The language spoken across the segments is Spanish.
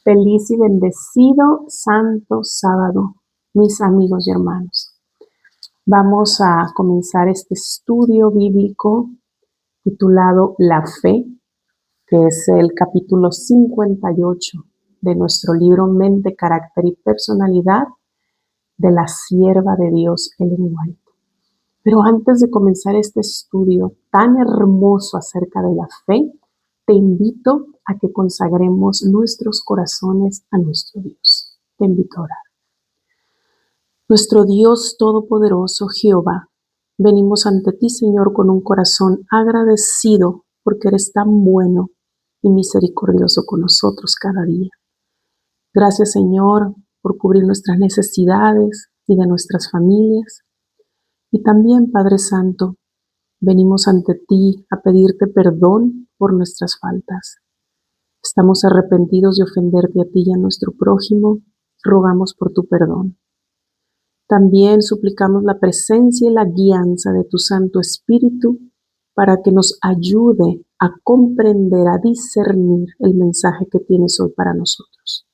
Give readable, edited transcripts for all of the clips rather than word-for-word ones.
Feliz y bendecido Santo Sábado, mis amigos y hermanos. Vamos a comenzar este estudio bíblico titulado La Fe, que es el capítulo 58 de nuestro libro Mente, Carácter y Personalidad de la sierva de Dios, Ellen White. Pero antes de comenzar este estudio tan hermoso acerca de la fe, te invito a que consagremos nuestros corazones a nuestro Dios. Te invito a orar. Nuestro Dios Todopoderoso, Jehová, venimos ante ti, Señor, con un corazón agradecido porque eres tan bueno y misericordioso con nosotros cada día. Gracias, Señor, por cubrir nuestras necesidades y de nuestras familias. Y también, Padre Santo, venimos ante ti a pedirte perdón por nuestras faltas. Estamos arrepentidos de ofenderte a ti y a nuestro prójimo. Rogamos por tu perdón. También suplicamos la presencia y la guianza de tu Santo Espíritu para que nos ayude a comprender, a discernir el mensaje que tienes hoy para nosotros.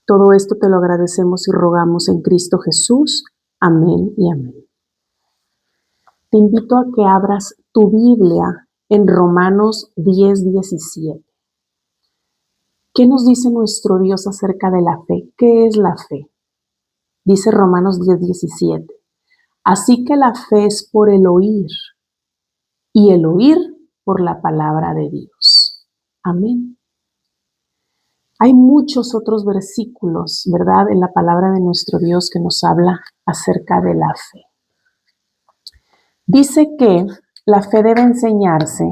Todo esto te lo agradecemos y rogamos en Cristo Jesús. Amén y amén. Te invito a que abras tu Biblia en Romanos 10:17. ¿Qué nos dice nuestro Dios acerca de la fe? ¿Qué es la fe? Dice Romanos 10:17. Así que la fe es por el oír, y el oír por la palabra de Dios. Amén. Hay muchos otros versículos, ¿verdad?, en la palabra de nuestro Dios que nos habla acerca de la fe. Dice que la fe debe enseñarse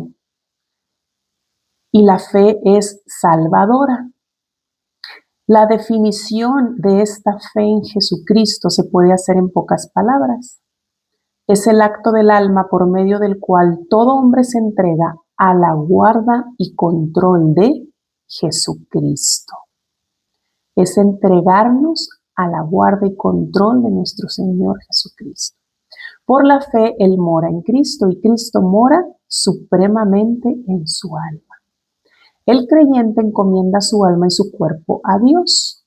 y la fe es salvadora. La definición de esta fe en Jesucristo se puede hacer en pocas palabras. Es el acto del alma por medio del cual todo hombre se entrega a la guarda y control de Jesucristo. Es entregarnos a la guarda y control de nuestro Señor Jesucristo. Por la fe, Él mora en Cristo y Cristo mora supremamente en su alma. El creyente encomienda su alma y su cuerpo a Dios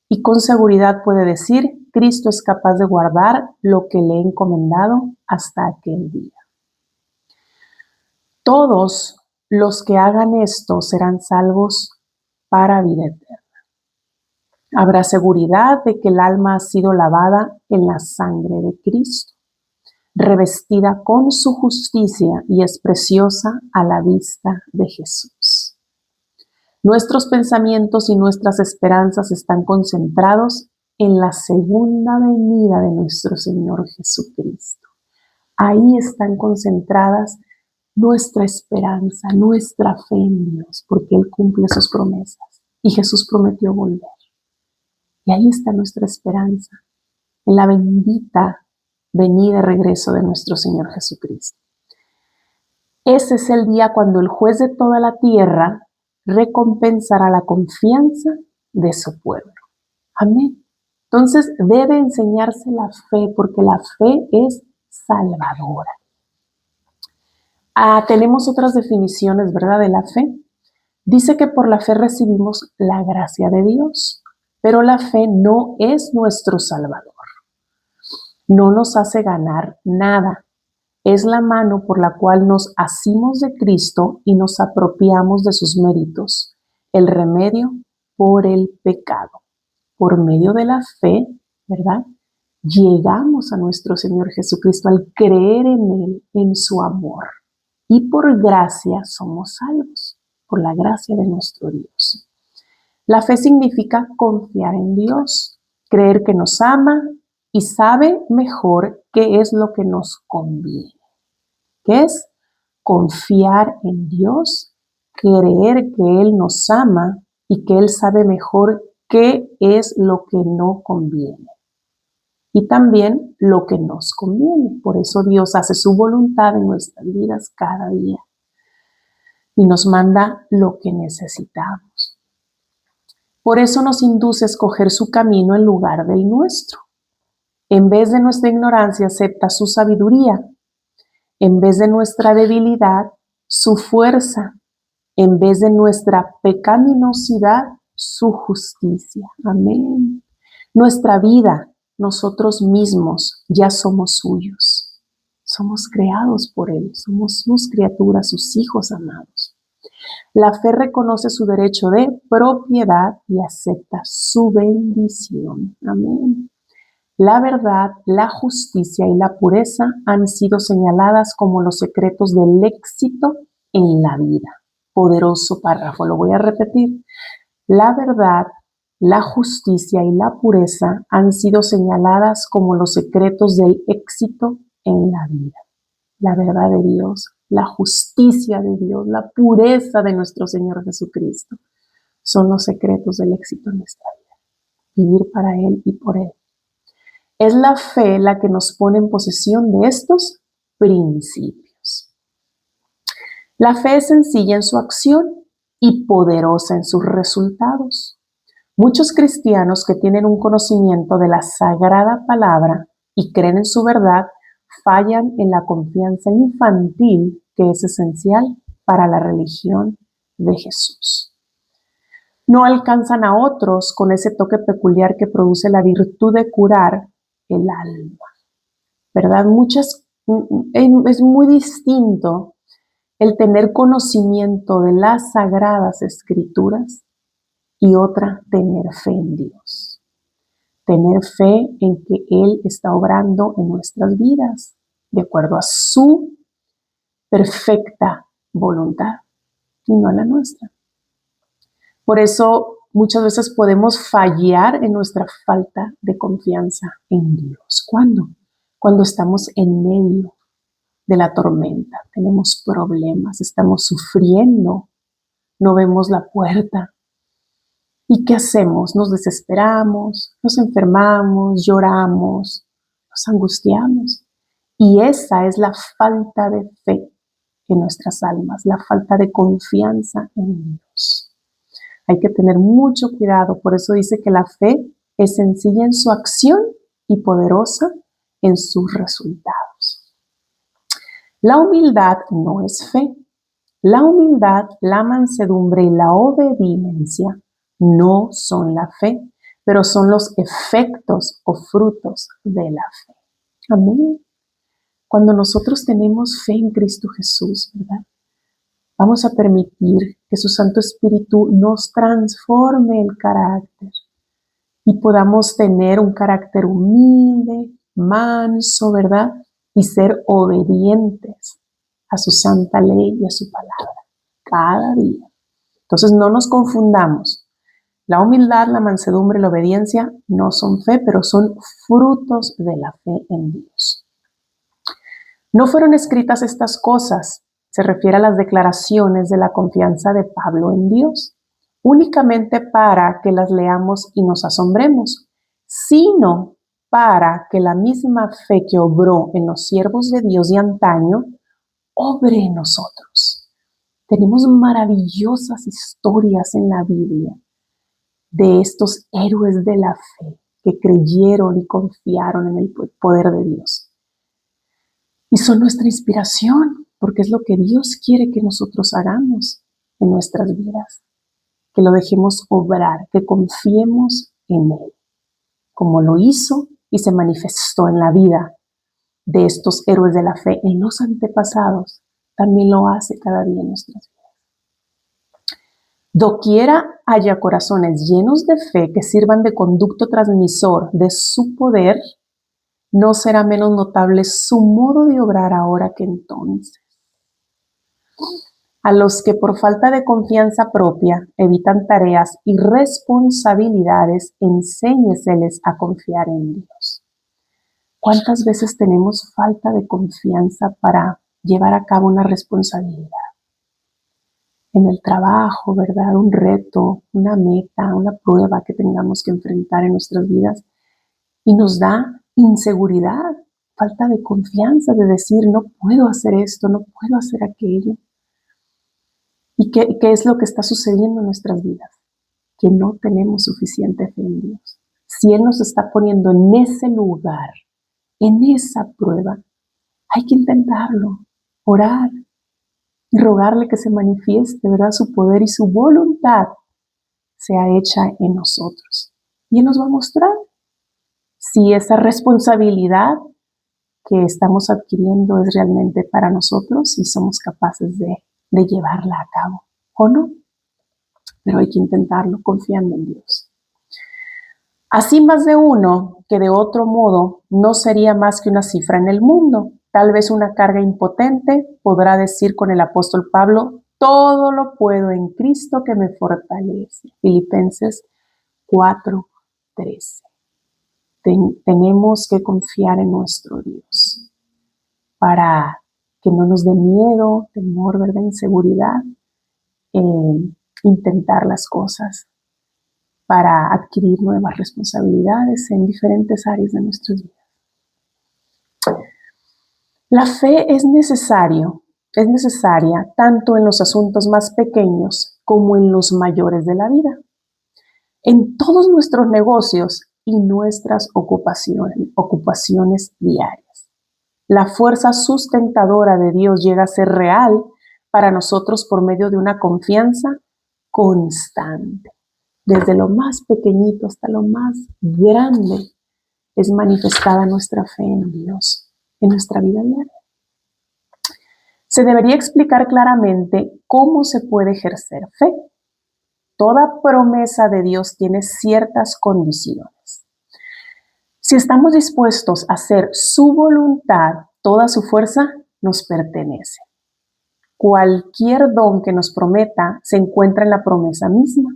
y con seguridad puede decir, Cristo es capaz de guardar lo que le he encomendado hasta aquel día. Todos los que hagan esto serán salvos para vida eterna. Habrá seguridad de que el alma ha sido lavada en la sangre de Cristo, revestida con su justicia y es preciosa a la vista de Jesús. Nuestros pensamientos y nuestras esperanzas están concentrados en la segunda venida de nuestro Señor Jesucristo. Ahí están concentradas nuestra esperanza, nuestra fe en Dios, porque Él cumple sus promesas y Jesús prometió volver. Y ahí está nuestra esperanza, en la bendita venida y regreso de nuestro Señor Jesucristo. Ese es el día cuando el juez de toda la tierra recompensará la confianza de su pueblo. Amén. Entonces debe enseñarse la fe porque la fe es salvadora. Tenemos otras definiciones, ¿verdad?, de la fe. Dice que por la fe recibimos la gracia de Dios, pero la fe no es nuestro salvador. No nos hace ganar nada. Es la mano por la cual nos asimos de Cristo y nos apropiamos de sus méritos, el remedio por el pecado. Por medio de la fe, ¿verdad?, llegamos a nuestro Señor Jesucristo al creer en Él, en su amor. Y por gracia somos salvos, por la gracia de nuestro Dios. La fe significa confiar en Dios, creer que nos ama y sabe mejor qué es lo que nos conviene. ¿Qué es? Confiar en Dios, creer que Él nos ama y que Él sabe mejor qué es lo que no conviene. Y también lo que nos conviene. Por eso Dios hace su voluntad en nuestras vidas cada día y nos manda lo que necesitamos. Por eso nos induce a escoger su camino en lugar del nuestro. En vez de nuestra ignorancia, acepta su sabiduría. En vez de nuestra debilidad, su fuerza. En vez de nuestra pecaminosidad, su justicia. Amén. Nuestra vida, nosotros mismos ya somos suyos. Somos creados por Él, somos sus criaturas, sus hijos amados. La fe reconoce su derecho de propiedad y acepta su bendición. Amén. La verdad, la justicia y la pureza han sido señaladas como los secretos del éxito en la vida. Poderoso párrafo, lo voy a repetir. La verdad, la justicia y la pureza han sido señaladas como los secretos del éxito en la vida. La verdad de Dios, la justicia de Dios, la pureza de nuestro Señor Jesucristo son los secretos del éxito en nuestra vida. Vivir para Él y por Él. Es la fe la que nos pone en posesión de estos principios. La fe es sencilla en su acción y poderosa en sus resultados. Muchos cristianos que tienen un conocimiento de la sagrada palabra y creen en su verdad, fallan en la confianza infantil que es esencial para la religión de Jesús. No alcanzan a otros con ese toque peculiar que produce la virtud de curar el alma, ¿verdad? Es muy distinto el tener conocimiento de las sagradas escrituras y otra, tener fe en Dios. Tener fe en que Él está obrando en nuestras vidas de acuerdo a su perfecta voluntad y no a la nuestra. Por eso muchas veces podemos fallar en nuestra falta de confianza en Dios. ¿Cuándo? Cuando estamos en medio de la tormenta, tenemos problemas, estamos sufriendo, no vemos la puerta. ¿Y qué hacemos? Nos desesperamos, nos enfermamos, lloramos, nos angustiamos. Y esa es la falta de fe en nuestras almas, la falta de confianza en Dios. Hay que tener mucho cuidado, por eso dice que la fe es sencilla en su acción y poderosa en sus resultados. La humildad no es fe. La humildad, la mansedumbre y la obediencia no son la fe, pero son los efectos o frutos de la fe. Amén. Cuando nosotros tenemos fe en Cristo Jesús, ¿verdad? Vamos a permitir que su Santo Espíritu nos transforme el carácter y podamos tener un carácter humilde, manso, ¿verdad? Y ser obedientes a su santa ley y a su palabra cada día. Entonces no nos confundamos. La humildad, la mansedumbre y la obediencia no son fe, pero son frutos de la fe en Dios. No fueron escritas estas cosas, se refiere a las declaraciones de la confianza de Pablo en Dios, únicamente para que las leamos y nos asombremos, sino para que la misma fe que obró en los siervos de Dios de antaño, obre en nosotros. Tenemos maravillosas historias en la Biblia de estos héroes de la fe que creyeron y confiaron en el poder de Dios. Y son nuestra inspiración, porque es lo que Dios quiere que nosotros hagamos en nuestras vidas, que lo dejemos obrar, que confiemos en Él, como lo hizo y se manifestó en la vida de estos héroes de la fe en los antepasados, también lo hace cada día en nuestras vidas. Doquiera haya corazones llenos de fe que sirvan de conducto transmisor de su poder, no será menos notable su modo de obrar ahora que entonces. A los que por falta de confianza propia evitan tareas y responsabilidades, enséñeseles a confiar en Dios. ¿Cuántas veces tenemos falta de confianza para llevar a cabo una responsabilidad? En el trabajo, ¿verdad? Un reto, una meta, una prueba que tengamos que enfrentar en nuestras vidas y nos da inseguridad, falta de confianza, de decir, no puedo hacer esto, no puedo hacer aquello. ¿Y qué es lo que está sucediendo en nuestras vidas? Que no tenemos suficiente fe en Dios. Si Él nos está poniendo en ese lugar, en esa prueba, hay que intentarlo, orar y rogarle que se manifieste, ¿verdad? Su poder y su voluntad sea hecha en nosotros. Y Él nos va a mostrar si esa responsabilidad que estamos adquiriendo es realmente para nosotros y somos capaces de llevarla a cabo o no. Pero hay que intentarlo confiando en Dios. Así más de uno, que de otro modo no sería más que una cifra en el mundo, tal vez una carga impotente, podrá decir con el apóstol Pablo, todo lo puedo en Cristo que me fortalece. Filipenses 4:13. Tenemos que confiar en nuestro Dios para que no nos dé miedo, temor, ¿verdad? Inseguridad, intentar las cosas, para adquirir nuevas responsabilidades en diferentes áreas de nuestras vidas. La fe es necesaria tanto en los asuntos más pequeños como en los mayores de la vida, en todos nuestros negocios y nuestras ocupaciones diarias. La fuerza sustentadora de Dios llega a ser real para nosotros por medio de una confianza constante. Desde lo más pequeñito hasta lo más grande es manifestada nuestra fe en Dios, en nuestra vida diaria. Se debería explicar claramente cómo se puede ejercer fe. Toda promesa de Dios tiene ciertas condiciones. Si estamos dispuestos a hacer su voluntad, toda su fuerza nos pertenece. Cualquier don que nos prometa se encuentra en la promesa misma.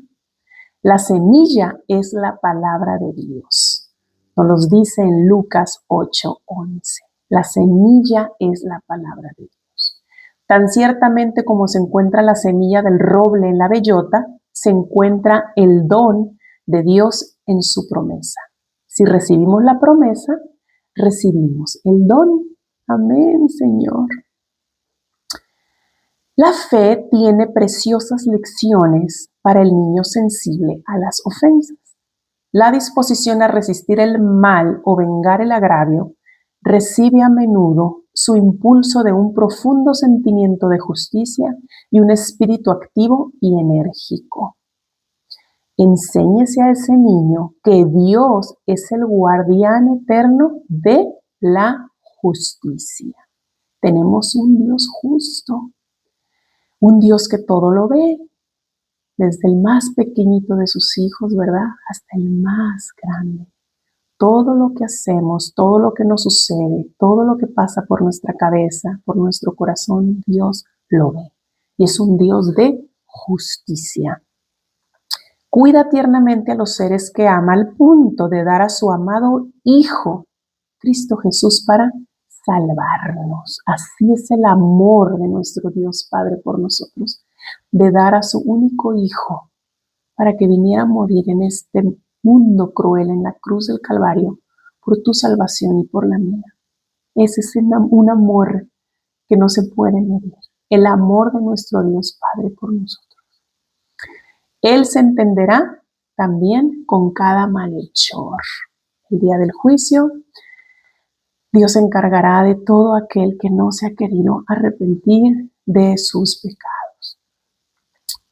La semilla es la palabra de Dios. Nos los dice en Lucas 8:11. La semilla es la palabra de Dios. Tan ciertamente como se encuentra la semilla del roble en la bellota, se encuentra el don de Dios en su promesa. Si recibimos la promesa, recibimos el don. Amén, Señor. La fe tiene preciosas lecciones para el niño sensible a las ofensas. La disposición a resistir el mal o vengar el agravio recibe a menudo su impulso de un profundo sentimiento de justicia y un espíritu activo y enérgico. Enséñese a ese niño que Dios es el guardián eterno de la justicia. Tenemos un Dios justo. Un Dios que todo lo ve, desde el más pequeñito de sus hijos, ¿verdad? Hasta el más grande. Todo lo que hacemos, todo lo que nos sucede, todo lo que pasa por nuestra cabeza, por nuestro corazón, Dios lo ve. Y es un Dios de justicia. Cuida tiernamente a los seres que ama al punto de dar a su amado Hijo, Cristo Jesús, para salvarnos. Así es el amor de nuestro Dios Padre por nosotros, de dar a su único Hijo para que viniera a morir en este mundo cruel en la cruz del Calvario por tu salvación y por la mía. Ese es un amor que no se puede medir, el amor de nuestro Dios Padre por nosotros. Él se entenderá también con cada malhechor. El día del juicio, Dios se encargará de todo aquel que no se ha querido arrepentir de sus pecados.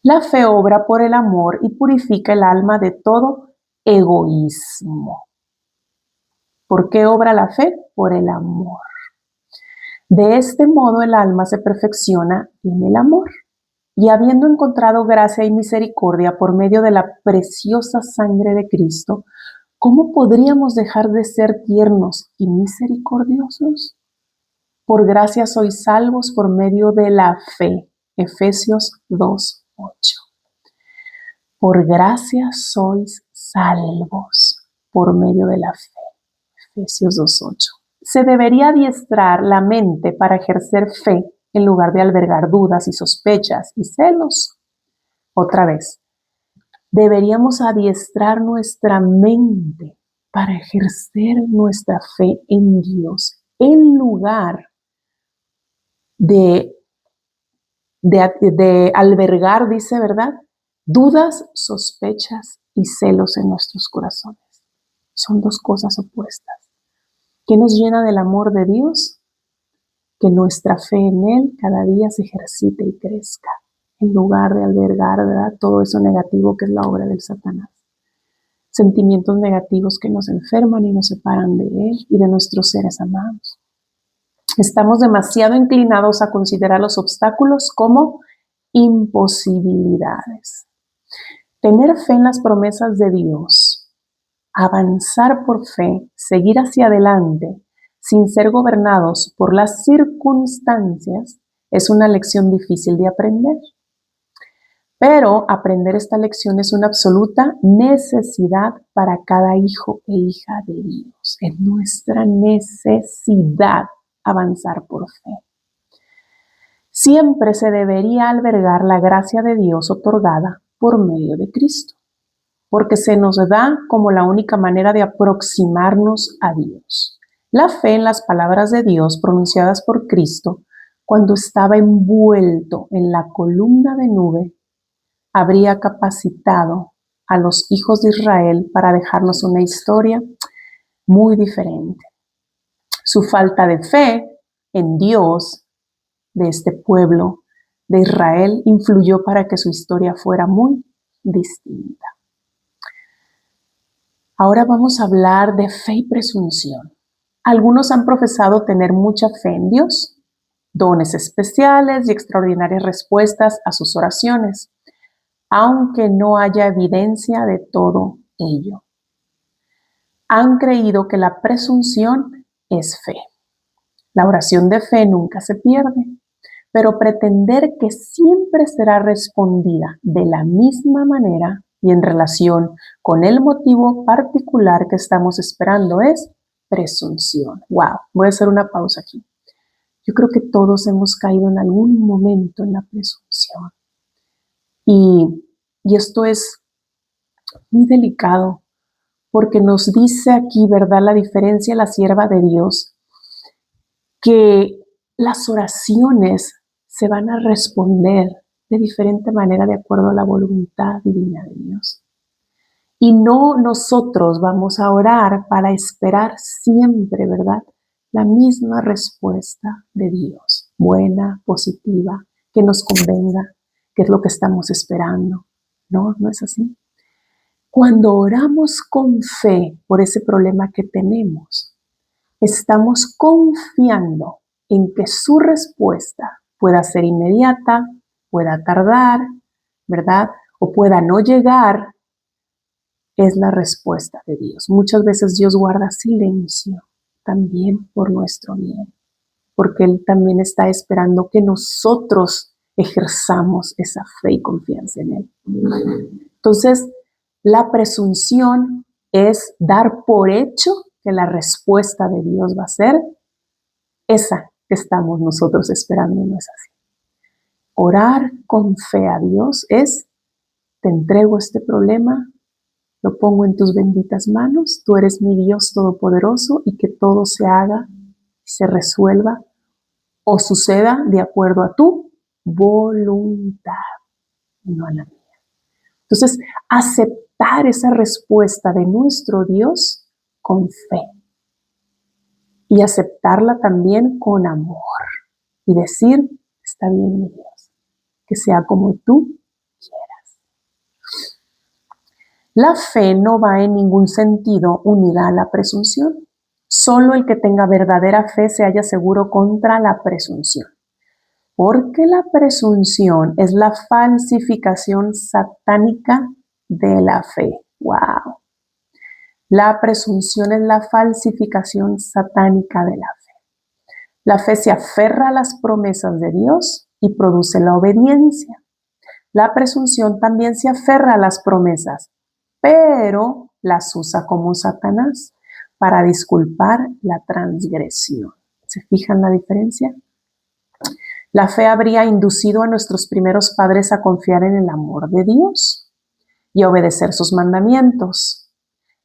La fe obra por el amor y purifica el alma de todo egoísmo. ¿Por qué obra la fe? Por el amor. De este modo el alma se perfecciona en el amor. Y habiendo encontrado gracia y misericordia por medio de la preciosa sangre de Cristo, ¿cómo podríamos dejar de ser tiernos y misericordiosos? Por gracia sois salvos por medio de la fe. Efesios 2:8. Por gracia sois salvos por medio de la fe. Efesios 2:8. Se debería adiestrar la mente para ejercer fe en lugar de albergar dudas y sospechas y celos. Otra vez, deberíamos adiestrar nuestra mente para ejercer nuestra fe en Dios en lugar de albergar, dice, ¿verdad? Dudas, sospechas y celos en nuestros corazones. Son dos cosas opuestas. ¿Qué nos llena del amor de Dios? Que nuestra fe en Él cada día se ejercite y crezca en lugar de albergar, ¿verdad?, todo eso negativo que es la obra del Satanás. Sentimientos negativos que nos enferman y nos separan de Él y de nuestros seres amados. Estamos demasiado inclinados a considerar los obstáculos como imposibilidades. Tener fe en las promesas de Dios, avanzar por fe, seguir hacia adelante, sin ser gobernados por las circunstancias, es una lección difícil de aprender. Pero aprender esta lección es una absoluta necesidad para cada hijo e hija de Dios. Es nuestra necesidad avanzar por fe. Siempre se debería albergar la gracia de Dios otorgada por medio de Cristo, porque se nos da como la única manera de aproximarnos a Dios. La fe en las palabras de Dios pronunciadas por Cristo, cuando estaba envuelto en la columna de nube, habría capacitado a los hijos de Israel para dejarnos una historia muy diferente. Su falta de fe en Dios de este pueblo de Israel influyó para que su historia fuera muy distinta. Ahora vamos a hablar de fe y presunción. Algunos han profesado tener mucha fe en Dios, dones especiales y extraordinarias respuestas a sus oraciones, aunque no haya evidencia de todo ello. Han creído que la presunción es fe. La oración de fe nunca se pierde, pero pretender que siempre será respondida de la misma manera y en relación con el motivo particular que estamos esperando es presunción. Wow, voy a hacer una pausa aquí. Yo creo que todos hemos caído en algún momento en la presunción. Y esto es muy delicado, porque nos dice aquí, ¿verdad?, la diferencia, la sierva de Dios, que las oraciones se van a responder de diferente manera de acuerdo a la voluntad divina de Dios. Y no nosotros vamos a orar para esperar siempre, ¿verdad?, la misma respuesta de Dios, buena, positiva, que nos convenga, que es lo que estamos esperando. No, no es así. Cuando oramos con fe por ese problema que tenemos, estamos confiando en que su respuesta pueda ser inmediata, pueda tardar, ¿verdad?, o pueda no llegar. Es la respuesta de Dios. Muchas veces Dios guarda silencio también por nuestro bien, porque Él también está esperando que nosotros ejerzamos esa fe y confianza en Él. Entonces, la presunción es dar por hecho que la respuesta de Dios va a ser esa que estamos nosotros esperando, no es así. Orar con fe a Dios es: te entrego este problema, lo pongo en tus benditas manos, tú eres mi Dios todopoderoso, y que todo se haga, se resuelva o suceda de acuerdo a tu voluntad, no a la mía. Entonces, aceptar esa respuesta de nuestro Dios con fe y aceptarla también con amor y decir: está bien, mi Dios, que sea como tú quieras. La fe no va en ningún sentido unida a la presunción. Solo el que tenga verdadera fe se halla seguro contra la presunción, porque la presunción es la falsificación satánica de la fe. ¡Wow! La presunción es la falsificación satánica de la fe. La fe se aferra a las promesas de Dios y produce la obediencia. La presunción también se aferra a las promesas, pero las usa como Satanás para disculpar la transgresión. ¿Se fijan la diferencia? La fe habría inducido a nuestros primeros padres a confiar en el amor de Dios y a obedecer sus mandamientos.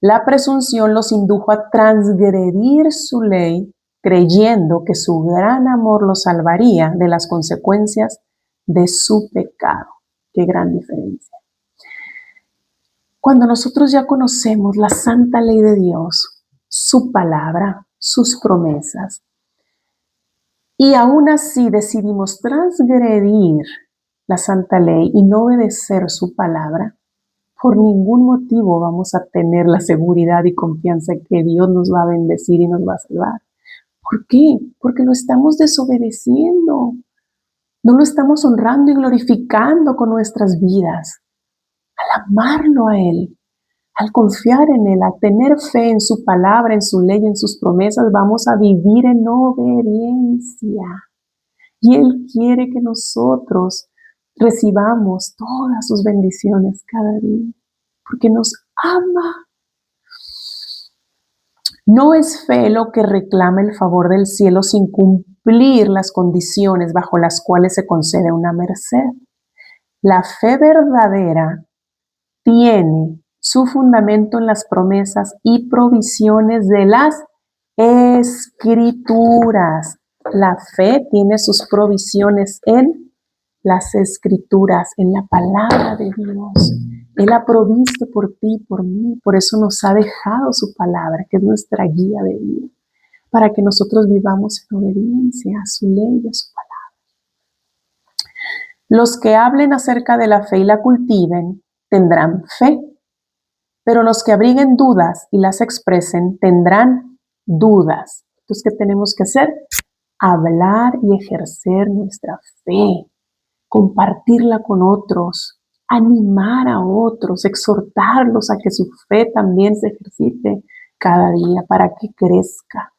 La presunción los indujo a transgredir su ley, creyendo que su gran amor los salvaría de las consecuencias de su pecado. ¡Qué gran diferencia! Cuando nosotros ya conocemos la santa ley de Dios, su palabra, sus promesas, y aún así decidimos transgredir la santa ley y no obedecer su palabra, por ningún motivo vamos a tener la seguridad y confianza que Dios nos va a bendecir y nos va a salvar. ¿Por qué? Porque lo estamos desobedeciendo. No lo estamos honrando y glorificando con nuestras vidas. Al amarlo a Él, al confiar en Él, a tener fe en su palabra, en su ley, en sus promesas, vamos a vivir en obediencia. Y Él quiere que nosotros recibamos todas sus bendiciones cada día, porque nos ama. No es fe lo que reclama el favor del cielo sin cumplir las condiciones bajo las cuales se concede una merced. La fe verdadera tiene su fundamento en las promesas y provisiones de las Escrituras. La fe tiene sus provisiones en las Escrituras, en la palabra de Dios. Él ha provisto por ti y por mí, por eso nos ha dejado su palabra, que es nuestra guía de vida, para que nosotros vivamos en obediencia a su ley y a su palabra. Los que hablen acerca de la fe y la cultiven tendrán fe, pero los que abriguen dudas y las expresen tendrán dudas. Entonces, ¿qué tenemos que hacer? Hablar y ejercer nuestra fe, compartirla con otros, animar a otros, exhortarlos a que su fe también se ejercite cada día para que crezca.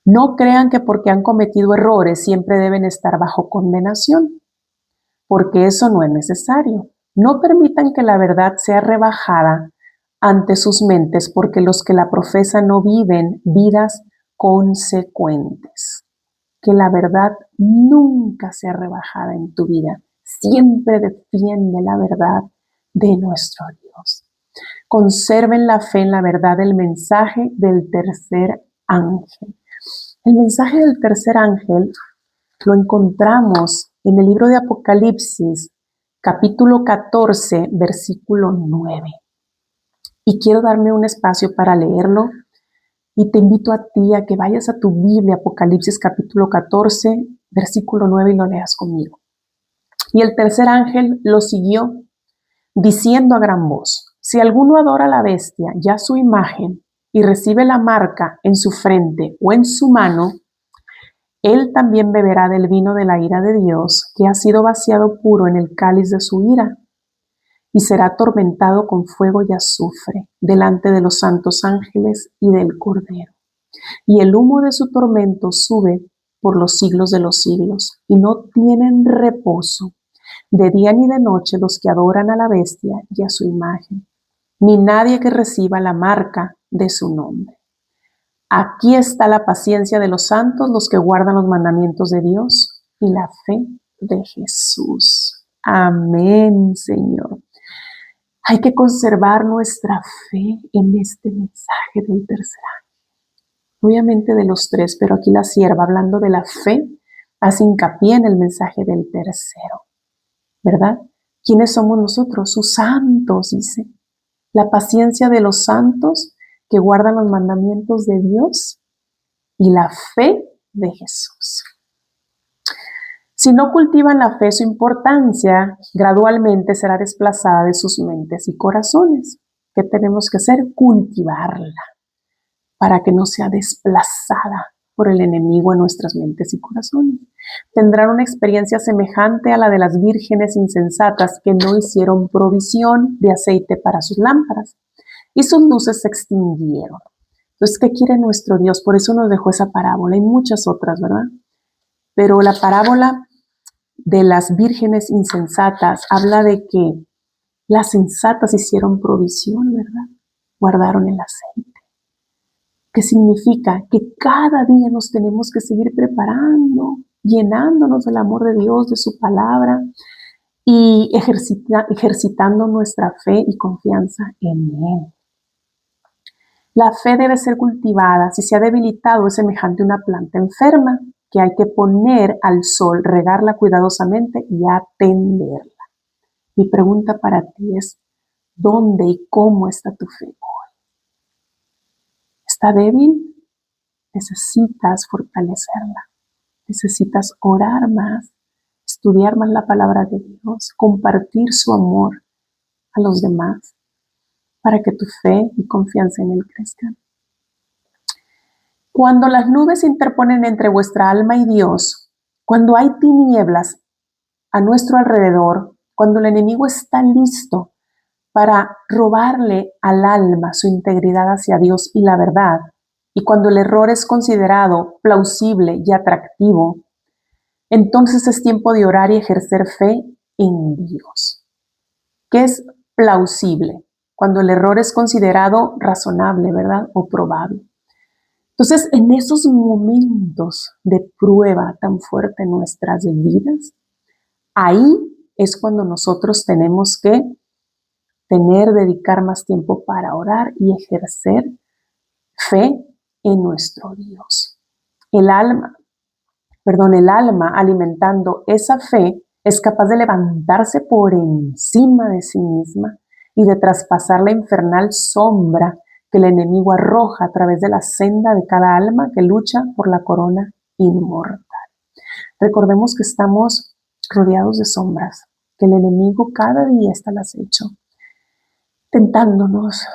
No crean que porque han cometido errores siempre deben estar bajo condenación, porque eso no es necesario. No permitan que la verdad sea rebajada ante sus mentes, porque los que la profesan no viven vidas consecuentes. Que la verdad nunca sea rebajada en tu vida. Siempre defiende la verdad de nuestro Dios. Conserven la fe en la verdad del mensaje del tercer ángel. El mensaje del tercer ángel lo encontramos en el libro de Apocalipsis, capítulo 14, versículo 9. Y quiero darme un espacio para leerlo y te invito a ti a que vayas a tu Biblia, Apocalipsis capítulo 14, versículo 9 y lo leas conmigo. Y el tercer ángel lo siguió diciendo a gran voz: si alguno adora a la bestia, ya su imagen, y recibe la marca en su frente o en su mano, él también beberá del vino de la ira de Dios, que ha sido vaciado puro en el cáliz de su ira, y será atormentado con fuego y azufre delante de los santos ángeles y del Cordero. Y el humo de su tormento sube por los siglos de los siglos, y no tienen reposo de día ni de noche los que adoran a la bestia y a su imagen, ni nadie que reciba la marca de su nombre. Aquí está la paciencia de los santos, los que guardan los mandamientos de Dios y la fe de Jesús. Amén, Señor. Hay que conservar nuestra fe en este mensaje del tercer ángel. Obviamente de los tres, pero aquí la sierva, hablando de la fe, hace hincapié en el mensaje del tercero, ¿verdad? ¿Quiénes somos nosotros? Sus santos, dice. La paciencia de los santos que guardan los mandamientos de Dios y la fe de Jesús. Si no cultivan la fe, su importancia gradualmente será desplazada de sus mentes y corazones. ¿Qué tenemos que hacer? Cultivarla para que no sea desplazada por el enemigo en nuestras mentes y corazones. Tendrán una experiencia semejante a la de las vírgenes insensatas que no hicieron provisión de aceite para sus lámparas y sus luces se extinguieron. Entonces, ¿qué quiere nuestro Dios? Por eso nos dejó esa parábola y muchas otras, ¿verdad? Pero la parábola de las vírgenes insensatas habla de que las sensatas hicieron provisión, ¿verdad? Guardaron el aceite. ¿Qué significa? Que cada día nos tenemos que seguir preparando, llenándonos del amor de Dios, de su palabra y ejercitando nuestra fe y confianza en Él. La fe debe ser cultivada. Si se ha debilitado, es semejante a una planta enferma que hay que poner al sol, regarla cuidadosamente y atenderla. Mi pregunta para ti es: ¿dónde y cómo está tu fe hoy? ¿Está débil? Necesitas fortalecerla. Necesitas orar más, estudiar más la palabra de Dios, compartir su amor a los demás, para que tu fe y confianza en Él crezcan. Cuando las nubes se interponen entre vuestra alma y Dios, cuando hay tinieblas a nuestro alrededor, cuando el enemigo está listo para robarle al alma su integridad hacia Dios y la verdad, y cuando el error es considerado plausible y atractivo, entonces es tiempo de orar y ejercer fe en Dios. ¿Qué es plausible? Cuando el error es considerado razonable, ¿verdad? O probable. Entonces, en esos momentos de prueba tan fuerte en nuestras vidas, ahí es cuando nosotros tenemos que dedicar más tiempo para orar y ejercer fe en nuestro Dios. El alma alimentando esa fe es capaz de levantarse por encima de sí misma y de traspasar la infernal sombra que el enemigo arroja a través de la senda de cada alma que lucha por la corona inmortal. Recordemos que estamos rodeados de sombras, que el enemigo cada día está al acecho, tentándonos,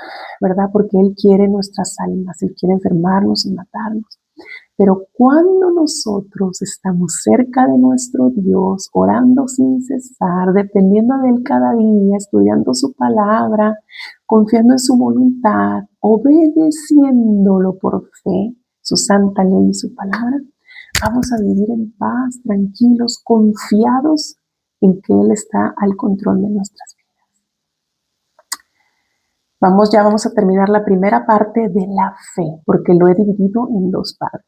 ¿verdad? Porque Él quiere nuestras almas, Él quiere enfermarnos y matarnos. Pero cuando nosotros estamos cerca de nuestro Dios, orando sin cesar, dependiendo de Él cada día, estudiando su palabra, confiando en su voluntad, obedeciéndolo por fe, su santa ley y su palabra, vamos a vivir en paz, tranquilos, confiados en que Él está al control de nuestras vidas. Vamos a terminar la primera parte de la fe, porque lo he dividido en dos partes.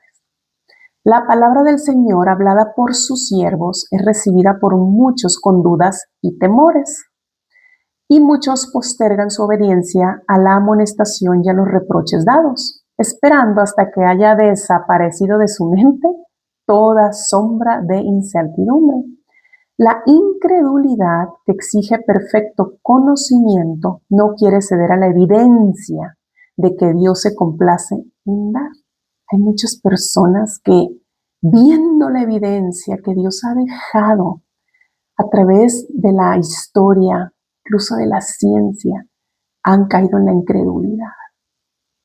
La palabra del Señor, hablada por sus siervos, es recibida por muchos con dudas y temores. Y muchos postergan su obediencia a la amonestación y a los reproches dados, esperando hasta que haya desaparecido de su mente toda sombra de incertidumbre. La incredulidad, que exige perfecto conocimiento, no quiere ceder a la evidencia de que Dios se complace en dar. Hay muchas personas que, viendo la evidencia que Dios ha dejado a través de la historia, incluso de la ciencia, han caído en la incredulidad.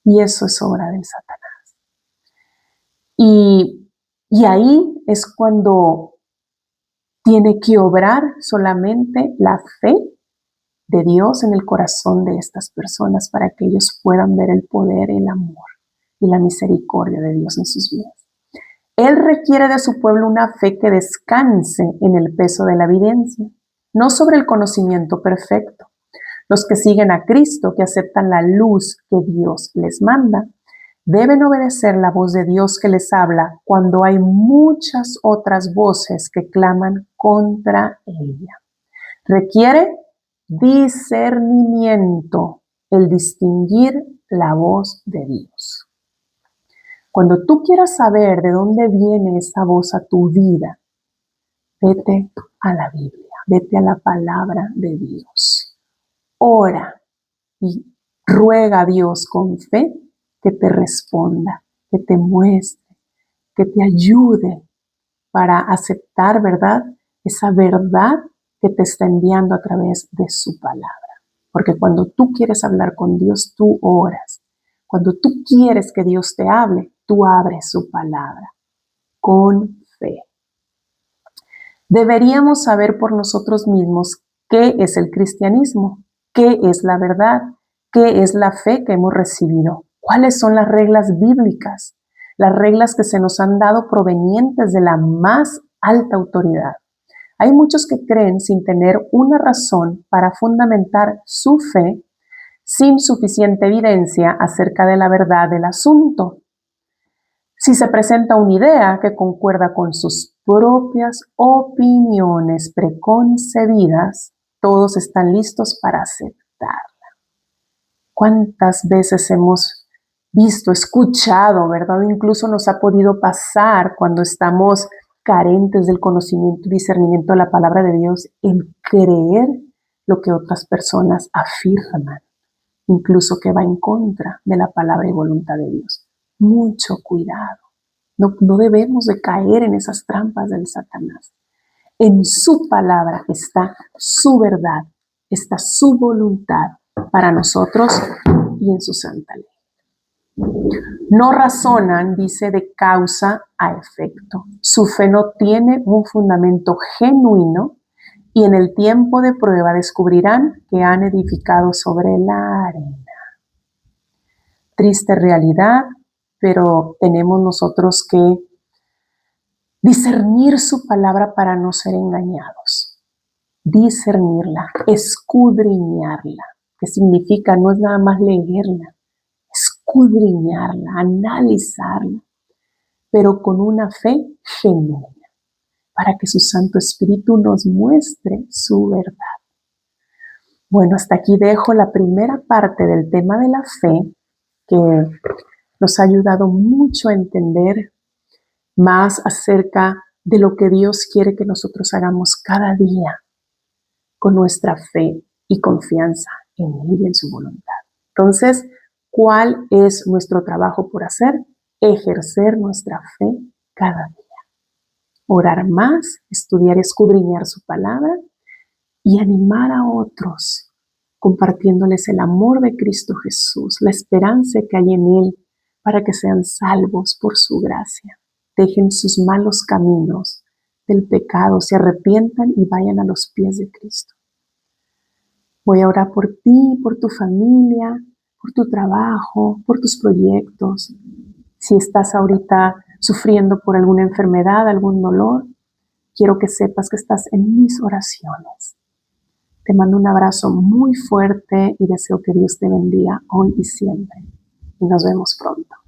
Y eso es obra del Satanás. Y ahí es cuando tiene que obrar solamente la fe de Dios en el corazón de estas personas para que ellos puedan ver el poder, el amor y la misericordia de Dios en sus vidas. Él requiere de su pueblo una fe que descanse en el peso de la evidencia, no sobre el conocimiento perfecto. Los que siguen a Cristo, que aceptan la luz que Dios les manda, deben obedecer la voz de Dios que les habla cuando hay muchas otras voces que claman contra ella. Requiere discernimiento, el distinguir la voz de Dios. Cuando tú quieras saber de dónde viene esa voz a tu vida, vete a la Biblia, vete a la palabra de Dios. Ora y ruega a Dios con fe que te responda, que te muestre, que te ayude para aceptar, ¿verdad? Esa verdad que te está enviando a través de su palabra. Porque cuando tú quieres hablar con Dios, tú oras. Cuando tú quieres que Dios te hable, tú abres su palabra con fe. Deberíamos saber por nosotros mismos qué es el cristianismo, qué es la verdad, qué es la fe que hemos recibido, cuáles son las reglas bíblicas, las reglas que se nos han dado provenientes de la más alta autoridad. Hay muchos que creen sin tener una razón para fundamentar su fe, sin suficiente evidencia acerca de la verdad del asunto. Si se presenta una idea que concuerda con sus propias opiniones preconcebidas, todos están listos para aceptarla. ¿Cuántas veces hemos visto, escuchado, verdad? Incluso nos ha podido pasar cuando estamos carentes del conocimiento y discernimiento de la palabra de Dios, el creer lo que otras personas afirman, incluso que va en contra de la palabra y voluntad de Dios. Mucho cuidado. No debemos de caer en esas trampas del Satanás. En su palabra está su verdad, está su voluntad para nosotros y en su santa ley. No razonan, dice, de causa a efecto. Su fe no tiene un fundamento genuino y en el tiempo de prueba descubrirán que han edificado sobre la arena. Triste realidad, pero tenemos nosotros que discernir su palabra para no ser engañados. Discernirla, escudriñarla, que significa no es nada más leerla, escudriñarla, analizarla, pero con una fe genuina, para que su Santo Espíritu nos muestre su verdad. Bueno, hasta aquí dejo la primera parte del tema de la fe, que nos ha ayudado mucho a entender más acerca de lo que Dios quiere que nosotros hagamos cada día con nuestra fe y confianza en Él y en su voluntad. Entonces, ¿cuál es nuestro trabajo por hacer? Ejercer nuestra fe cada día. Orar más, estudiar y escudriñar su palabra y animar a otros, compartiéndoles el amor de Cristo Jesús, la esperanza que hay en Él para que sean salvos por su gracia. Dejen sus malos caminos del pecado, se arrepientan y vayan a los pies de Cristo. Voy a orar por ti, por tu familia, por tu trabajo, por tus proyectos. Si estás ahorita sufriendo por alguna enfermedad, algún dolor, quiero que sepas que estás en mis oraciones. Te mando un abrazo muy fuerte y deseo que Dios te bendiga hoy y siempre. Y nos vemos pronto.